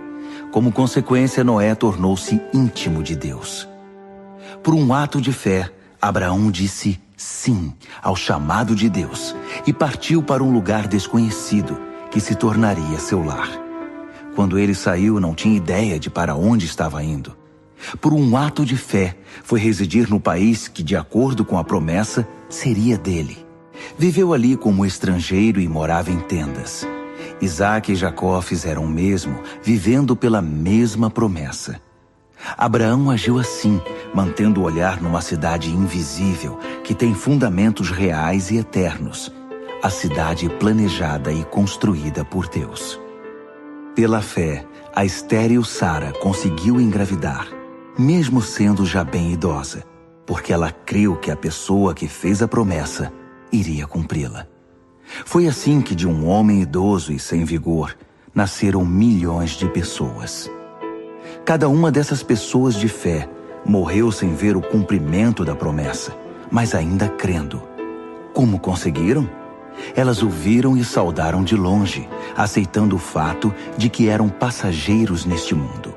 Como consequência, Noé tornou-se íntimo de Deus. Por um ato de fé, Abraão disse sim ao chamado de Deus e partiu para um lugar desconhecido, que se tornaria seu lar. Quando ele saiu, não tinha ideia de para onde estava indo. Por um ato de fé, foi residir no país que, de acordo com a promessa, seria dele. Viveu ali como estrangeiro e morava em tendas. Isaac e Jacó fizeram o mesmo, vivendo pela mesma promessa. Abraão agiu assim, mantendo o olhar numa cidade invisível, que tem fundamentos reais e eternos. A cidade planejada e construída por Deus. Pela fé, a estéril Sara conseguiu engravidar, mesmo sendo já bem idosa, porque ela creu que a pessoa que fez a promessa iria cumpri-la. Foi assim que de um homem idoso e sem vigor, nasceram milhões de pessoas. Cada uma dessas pessoas de fé morreu sem ver o cumprimento da promessa, mas ainda crendo. Como conseguiram? Elas o viram e saudaram de longe, aceitando o fato de que eram passageiros neste mundo.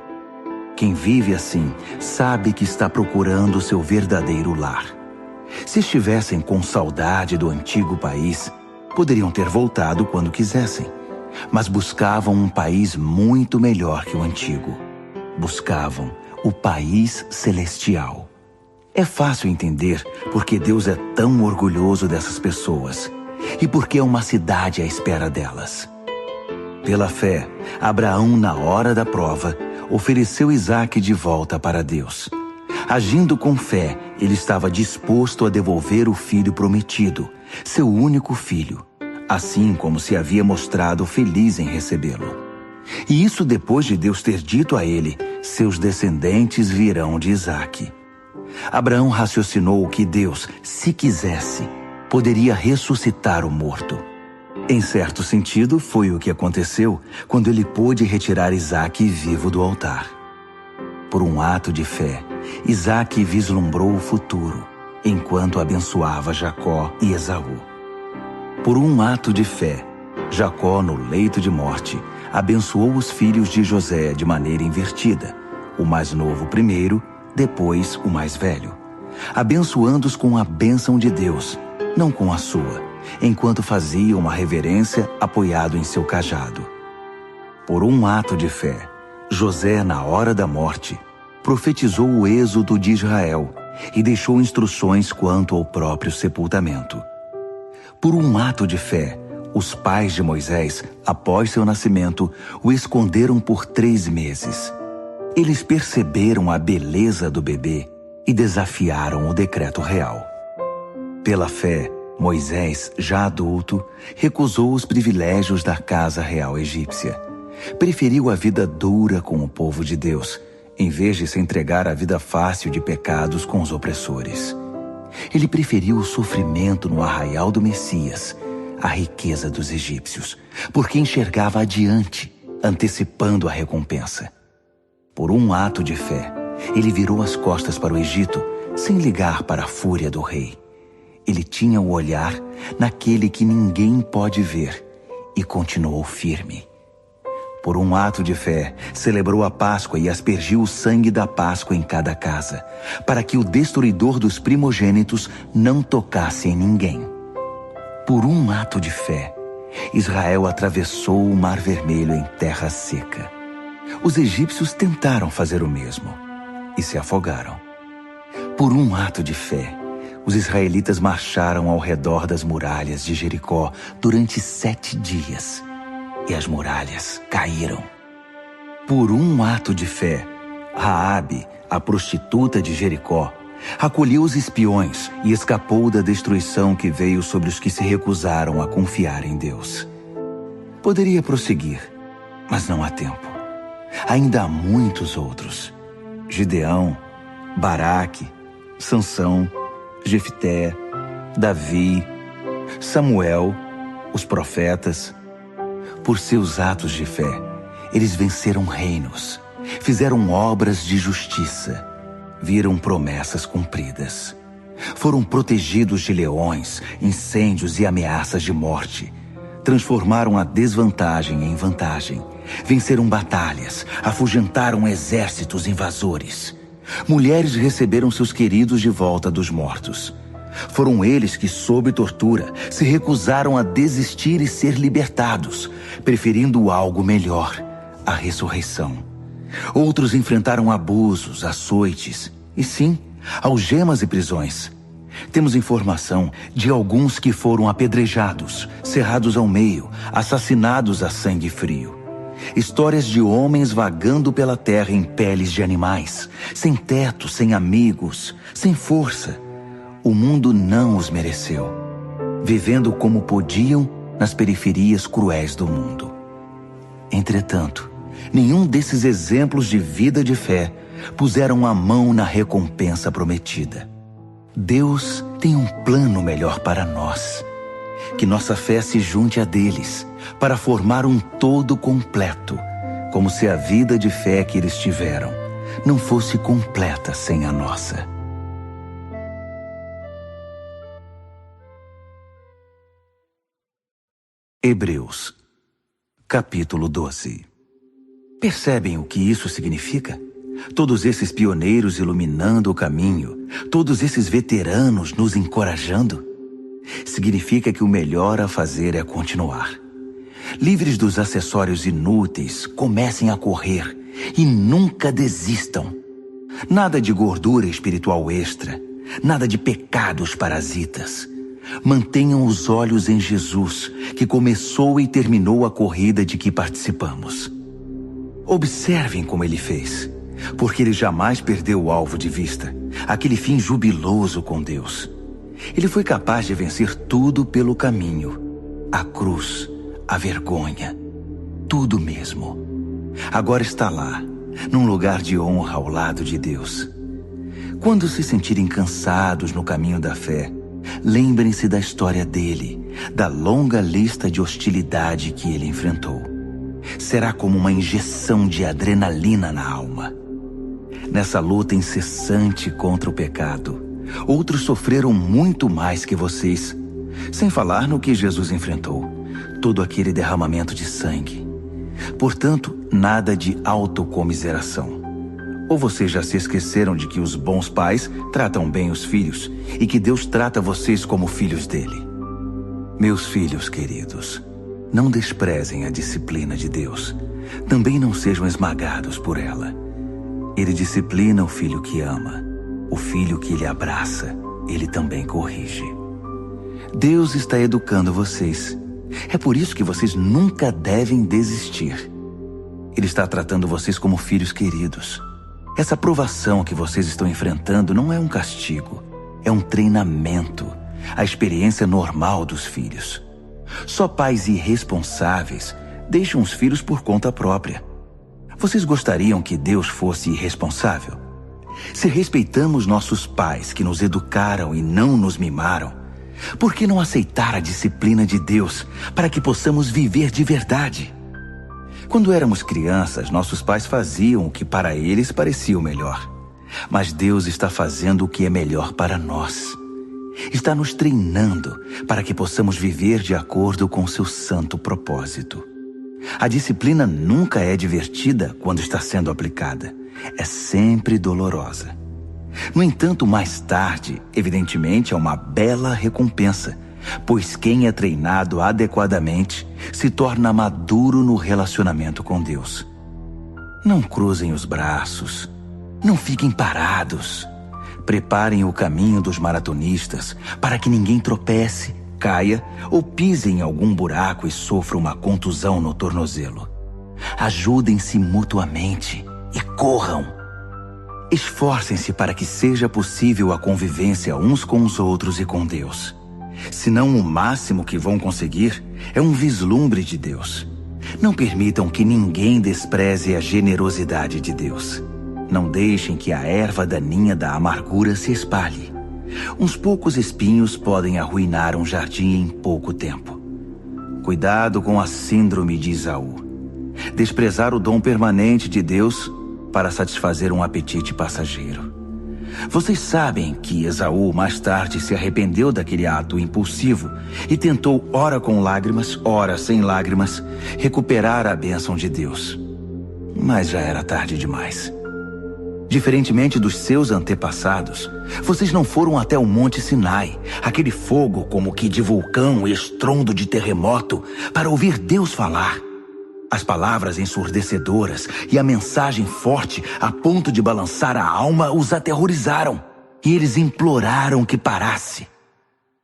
Quem vive assim sabe que está procurando seu verdadeiro lar. Se estivessem com saudade do antigo país, poderiam ter voltado quando quisessem, mas buscavam um país muito melhor que o antigo. Buscavam o país celestial. É fácil entender porque Deus é tão orgulhoso dessas pessoas e porque é uma cidade à espera delas. Pela fé, Abraão, na hora da prova, ofereceu Isaque de volta para Deus. Agindo com fé, ele estava disposto a devolver o filho prometido, seu único filho, assim como se havia mostrado feliz em recebê-lo. E isso depois de Deus ter dito a ele: seus descendentes virão de Isaque. Abraão raciocinou que Deus, se quisesse, poderia ressuscitar o morto. Em certo sentido, foi o que aconteceu quando ele pôde retirar Isaque vivo do altar. Por um ato de fé, Isaque vislumbrou o futuro, enquanto abençoava Jacó e Esaú. Por um ato de fé, Jacó, no leito de morte, abençoou os filhos de José de maneira invertida, o mais novo primeiro, depois o mais velho, abençoando-os com a bênção de Deus, não com a sua, enquanto fazia uma reverência apoiado em seu cajado. Por um ato de fé, José, na hora da morte, profetizou o êxodo de Israel e deixou instruções quanto ao próprio sepultamento. Por um ato de fé, os pais de Moisés, após seu nascimento, o esconderam por 3 meses. Eles perceberam a beleza do bebê e desafiaram o decreto real. Pela fé, Moisés, já adulto, recusou os privilégios da casa real egípcia. Preferiu a vida dura com o povo de Deus, em vez de se entregar à vida fácil de pecados com os opressores. Ele preferiu o sofrimento no arraial do Messias, à riqueza dos egípcios, porque enxergava adiante, antecipando a recompensa. Por um ato de fé, ele virou as costas para o Egito, sem ligar para a fúria do rei. Ele tinha o olhar naquele que ninguém pode ver e continuou firme. Por um ato de fé, celebrou a Páscoa e aspergiu o sangue da Páscoa em cada casa, para que o destruidor dos primogênitos não tocasse em ninguém. Por um ato de fé, Israel atravessou o Mar Vermelho em terra seca. Os egípcios tentaram fazer o mesmo e se afogaram. Por um ato de fé, os israelitas marcharam ao redor das muralhas de Jericó durante 7 dias, e as muralhas caíram. Por um ato de fé, Raabe, a prostituta de Jericó, acolheu os espiões e escapou da destruição que veio sobre os que se recusaram a confiar em Deus. Poderia prosseguir, mas não há tempo. Ainda há muitos outros: Gideão, Baraque, Sansão, Jefté, Davi, Samuel, os profetas. Por seus atos de fé, eles venceram reinos, fizeram obras de justiça, viram promessas cumpridas. Foram protegidos de leões, incêndios e ameaças de morte. Transformaram a desvantagem em vantagem. Venceram batalhas, afugentaram exércitos invasores. Mulheres receberam seus queridos de volta dos mortos. Foram eles que, sob tortura, se recusaram a desistir e ser libertados, preferindo algo melhor, a ressurreição. Outros enfrentaram abusos, açoites e, sim, algemas e prisões. Temos informação de alguns que foram apedrejados, cerrados ao meio, assassinados a sangue frio. Histórias de homens vagando pela terra em peles de animais, sem teto, sem amigos, sem força. O mundo não os mereceu, vivendo como podiam nas periferias cruéis do mundo. Entretanto, nenhum desses exemplos de vida de fé puseram a mão na recompensa prometida. Deus tem um plano melhor para nós. Que nossa fé se junte a deles, para formar um todo completo, como se a vida de fé que eles tiveram não fosse completa sem a nossa. Hebreus, capítulo 12. Percebem o que isso significa? Todos esses pioneiros iluminando o caminho, todos esses veteranos nos encorajando. Significa que o melhor a fazer é continuar. Livres dos acessórios inúteis, comecem a correr e nunca desistam. Nada de gordura espiritual extra, nada de pecados parasitas. Mantenham os olhos em Jesus, que começou e terminou a corrida de que participamos. Observem como ele fez, porque ele jamais perdeu o alvo de vista, aquele fim jubiloso com Deus. Ele foi capaz de vencer tudo pelo caminho, a cruz, a vergonha, tudo mesmo. Agora está lá, num lugar de honra ao lado de Deus. Quando se sentirem cansados no caminho da fé, Lembrem-se da história dele, da longa lista de hostilidade que ele enfrentou. Será como uma injeção de adrenalina na alma. Nessa luta incessante contra o pecado, outros sofreram muito mais que vocês, sem falar no que Jesus enfrentou, todo aquele derramamento de sangue. Portanto, nada de autocomiseração. Ou vocês já se esqueceram de que os bons pais tratam bem os filhos e que Deus trata vocês como filhos dele? Meus filhos queridos, não desprezem a disciplina de Deus. Também não sejam esmagados por ela. Ele disciplina o filho que ama. O filho que ele abraça, ele também corrige. Deus está educando vocês. É por isso que vocês nunca devem desistir. Ele está tratando vocês como filhos queridos. Essa provação que vocês estão enfrentando não é um castigo, é um treinamento, a experiência normal dos filhos. Só pais irresponsáveis deixam os filhos por conta própria. Vocês gostariam que Deus fosse irresponsável? Se respeitamos nossos pais que nos educaram e não nos mimaram, por que não aceitar a disciplina de Deus para que possamos viver de verdade? Quando éramos crianças, nossos pais faziam o que para eles parecia o melhor. Mas Deus está fazendo o que é melhor para nós. Está nos treinando para que possamos viver de acordo com seu santo propósito. A disciplina nunca é divertida quando está sendo aplicada. É sempre dolorosa. No entanto, mais tarde, evidentemente, é uma bela recompensa, pois quem é treinado adequadamente se torna maduro no relacionamento com Deus. Não cruzem os braços, não fiquem parados. Preparem o caminho dos maratonistas para que ninguém tropece, caia ou pise em algum buraco e sofra uma contusão no tornozelo. Ajudem-se mutuamente e corram. Esforcem-se para que seja possível a convivência uns com os outros e com Deus. Se não o máximo que vão conseguir, é um vislumbre de Deus. Não permitam que ninguém despreze a generosidade de Deus. Não deixem que a erva daninha da amargura se espalhe. Uns poucos espinhos podem arruinar um jardim em pouco tempo. Cuidado com a síndrome de Esaú. Desprezar o dom permanente de Deus para satisfazer um apetite passageiro. Vocês sabem que Esaú mais tarde se arrependeu daquele ato impulsivo e tentou, ora com lágrimas, ora sem lágrimas, recuperar a bênção de Deus. Mas já era tarde demais. Diferentemente dos seus antepassados, vocês não foram até o Monte Sinai, aquele fogo como que de vulcão e estrondo de terremoto, para ouvir Deus falar. As palavras ensurdecedoras e a mensagem forte a ponto de balançar a alma os aterrorizaram, e eles imploraram que parasse.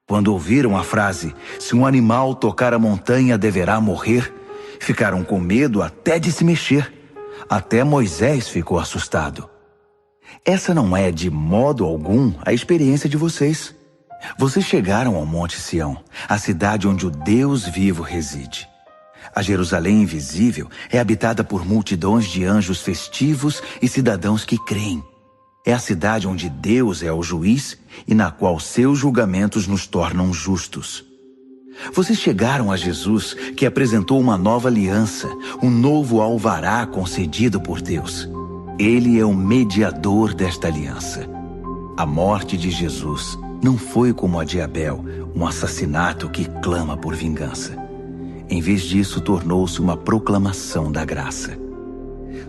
Quando ouviram a frase, se um animal tocar a montanha deverá morrer, ficaram com medo até de se mexer. Até Moisés ficou assustado. Essa não é de modo algum a experiência de vocês. Vocês chegaram ao Monte Sião, a cidade onde o Deus vivo reside. A Jerusalém invisível é habitada por multidões de anjos festivos e cidadãos que creem. É a cidade onde Deus é o juiz e na qual seus julgamentos nos tornam justos. Vocês chegaram a Jesus, que apresentou uma nova aliança, um novo alvará concedido por Deus. Ele é o mediador desta aliança. A morte de Jesus não foi como a de Abel, um assassinato que clama por vingança. Em vez disso, tornou-se uma proclamação da graça.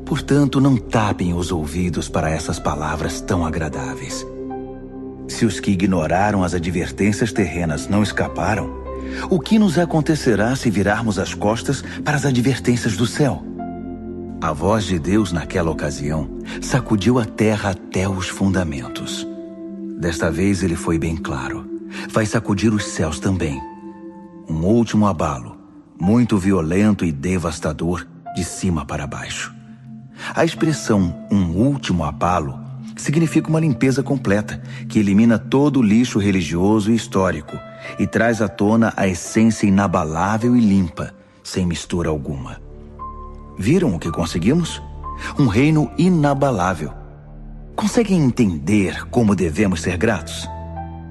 Portanto, não tapem os ouvidos para essas palavras tão agradáveis. Se os que ignoraram as advertências terrenas não escaparam, o que nos acontecerá se virarmos as costas para as advertências do céu? A voz de Deus naquela ocasião sacudiu a terra até os fundamentos. Desta vez ele foi bem claro. Vai sacudir os céus também. Um último abalo, muito violento e devastador, de cima para baixo. A expressão "um último abalo" significa uma limpeza completa, que elimina todo o lixo religioso e histórico e traz à tona a essência inabalável e limpa, sem mistura alguma. Viram o que conseguimos? Um reino inabalável. Conseguem entender como devemos ser gratos?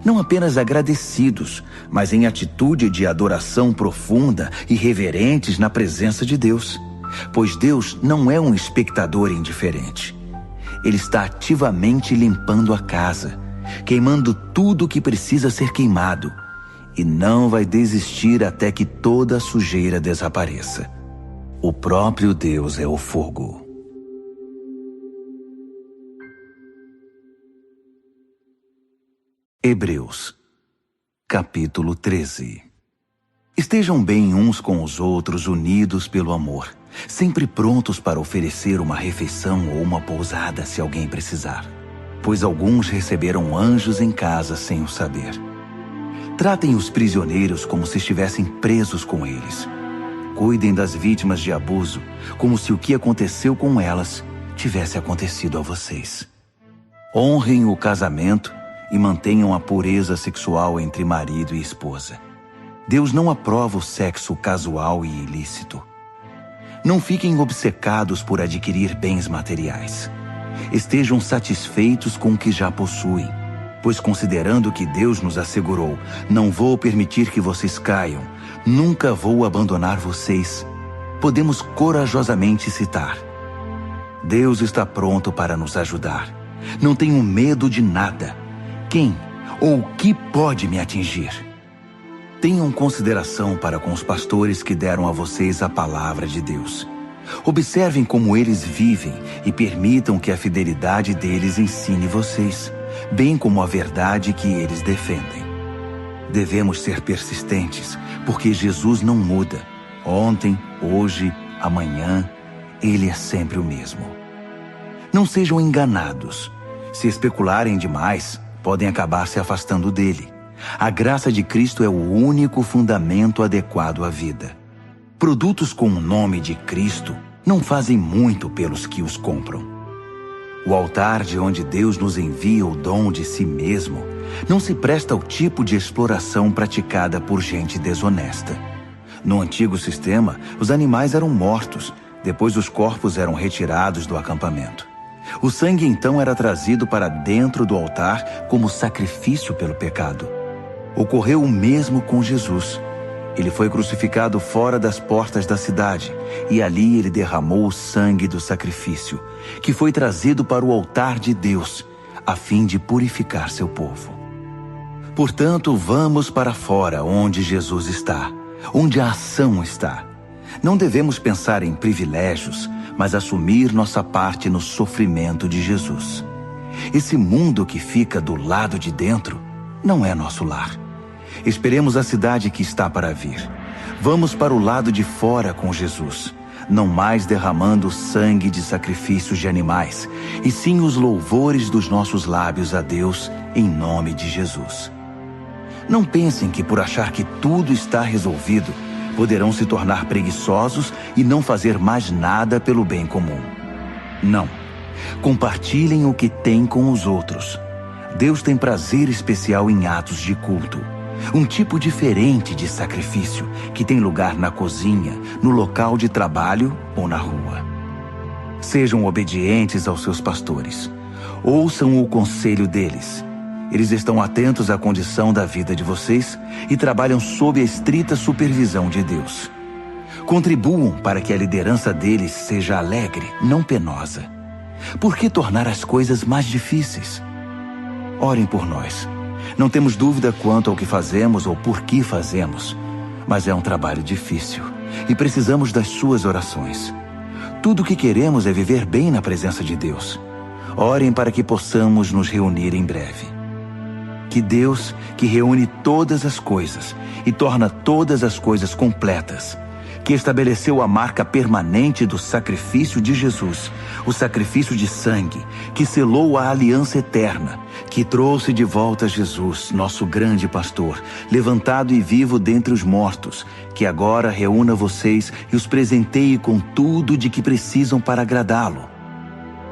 Não apenas agradecidos, mas em atitude de adoração profunda e reverentes na presença de Deus. Pois Deus não é um espectador indiferente. Ele está ativamente limpando a casa, queimando tudo o que precisa ser queimado, e não vai desistir até que toda a sujeira desapareça. O próprio Deus é o fogo. Hebreus, capítulo 13. Estejam bem uns com os outros, unidos pelo amor, sempre prontos para oferecer uma refeição ou uma pousada se alguém precisar, pois alguns receberam anjos em casa sem o saber. Tratem os prisioneiros como se estivessem presos com eles. Cuidem das vítimas de abuso como se o que aconteceu com elas tivesse acontecido a vocês. Honrem o casamento e mantenham a pureza sexual entre marido e esposa. Deus não aprova o sexo casual e ilícito. Não fiquem obcecados por adquirir bens materiais. Estejam satisfeitos com o que já possuem, pois considerando que Deus nos assegurou, não vou permitir que vocês caiam, nunca vou abandonar vocês, podemos corajosamente citar: Deus está pronto para nos ajudar. Não tenho medo de nada. Quem ou o que pode me atingir? Tenham consideração para com os pastores que deram a vocês a palavra de Deus. Observem como eles vivem e permitam que a fidelidade deles ensine vocês, bem como a verdade que eles defendem. Devemos ser persistentes, porque Jesus não muda. Ontem, hoje, amanhã, Ele é sempre o mesmo. Não sejam enganados. Se especularem demais, podem acabar se afastando dele. A graça de Cristo é o único fundamento adequado à vida. Produtos com o nome de Cristo não fazem muito pelos que os compram. O altar de onde Deus nos envia o dom de si mesmo não se presta ao tipo de exploração praticada por gente desonesta. No antigo sistema, os animais eram mortos, depois os corpos eram retirados do acampamento. O sangue então era trazido para dentro do altar como sacrifício pelo pecado. Ocorreu o mesmo com Jesus. Ele foi crucificado fora das portas da cidade, e ali ele derramou o sangue do sacrifício, que foi trazido para o altar de Deus, a fim de purificar seu povo. Portanto, vamos para fora onde Jesus está, onde a ação está. Não devemos pensar em privilégios, mas assumir nossa parte no sofrimento de Jesus. Esse mundo que fica do lado de dentro não é nosso lar. Esperemos a cidade que está para vir. Vamos para o lado de fora com Jesus, não mais derramando sangue de sacrifícios de animais, e sim os louvores dos nossos lábios a Deus em nome de Jesus. Não pensem que por achar que tudo está resolvido, poderão se tornar preguiçosos e não fazer mais nada pelo bem comum. Não. Compartilhem o que têm com os outros. Deus tem prazer especial em atos de culto. Um tipo diferente de sacrifício que tem lugar na cozinha, no local de trabalho ou na rua. Sejam obedientes aos seus pastores. Ouçam o conselho deles. Eles estão atentos à condição da vida de vocês e trabalham sob a estrita supervisão de Deus. Contribuam para que a liderança deles seja alegre, não penosa. Por que tornar as coisas mais difíceis? Orem por nós. Não temos dúvida quanto ao que fazemos ou por que fazemos, mas é um trabalho difícil e precisamos das suas orações. Tudo o que queremos é viver bem na presença de Deus. Orem para que possamos nos reunir em breve. Que Deus, que reúne todas as coisas e torna todas as coisas completas, que estabeleceu a marca permanente do sacrifício de Jesus, o sacrifício de sangue, que selou a aliança eterna, que trouxe de volta Jesus, nosso grande pastor, levantado e vivo dentre os mortos, que agora reúna vocês e os presenteie com tudo de que precisam para agradá-lo.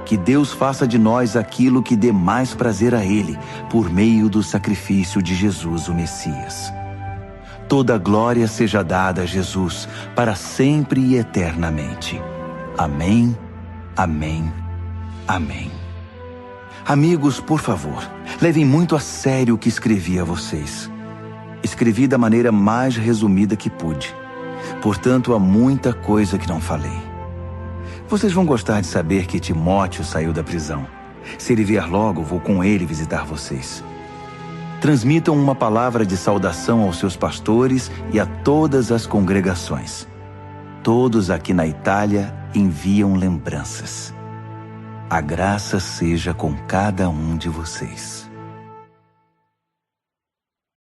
Que Deus faça de nós aquilo que dê mais prazer a Ele, por meio do sacrifício de Jesus, o Messias. Toda glória seja dada a Jesus, para sempre e eternamente. Amém, amém, amém. Amigos, por favor, levem muito a sério o que escrevi a vocês. Escrevi da maneira mais resumida que pude. Portanto, há muita coisa que não falei. Vocês vão gostar de saber que Timóteo saiu da prisão. Se ele vier logo, vou com ele visitar vocês. Transmitam uma palavra de saudação aos seus pastores e a todas as congregações. Todos aqui na Itália enviam lembranças. A graça seja com cada um de vocês.